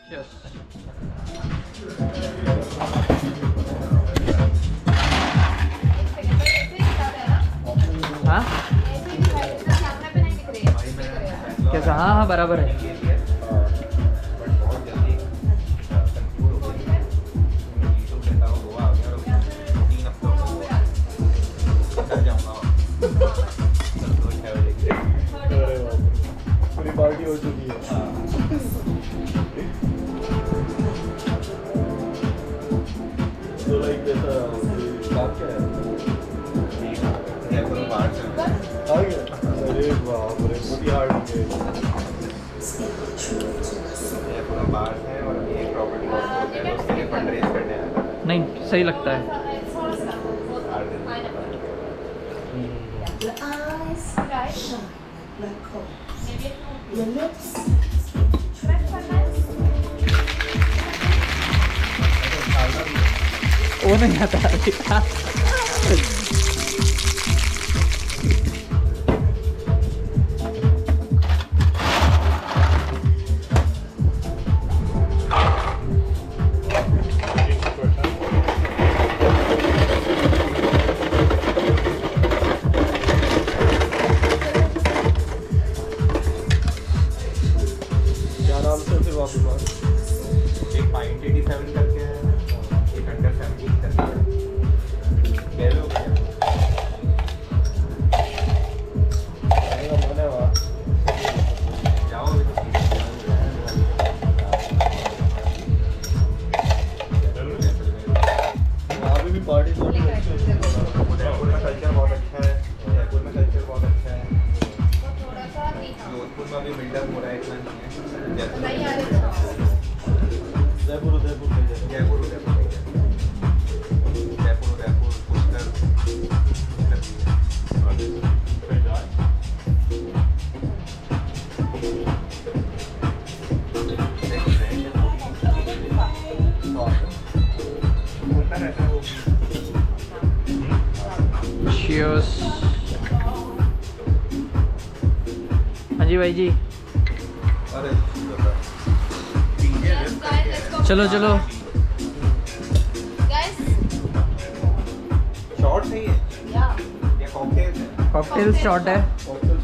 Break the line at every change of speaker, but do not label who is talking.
Cheers. हाँ कैसा? हाँ हाँ बराबर है।
पूरी पार्टी हो चुकी है। तो लाइक जैसा बात क्या है? आ गया? अरे बाप रे, पूरी हार्ड हो गई।
नहीं सही लगता है। वो नहीं आता अभी।
क्या नाम से फिर वापस बात?
एक पॉइंट 87 करके है, एक अंडर 17 करके है। कह लो क्या?
मेरा मन है वहाँ।
जाओ
वहाँ पे भी पार्टी तो
उदयपुर में कल्चर बहुत अच्छा है। उदयपुर में कल्चर बहुत अच्छा है। जोधपुर में भी बिल्डअप हो रहा है, इतना नहीं है।
उदयपुर उदयपुर में जाए।
जयपुर उदयपुर पुष्कर होता रहता है वो।
Cheers. हाँ जी भाई जी,
अरे
चलो चलो।
शॉर्ट नहीं है या कॉकटेल है?
कॉकटेल शॉट है।
कॉकटेल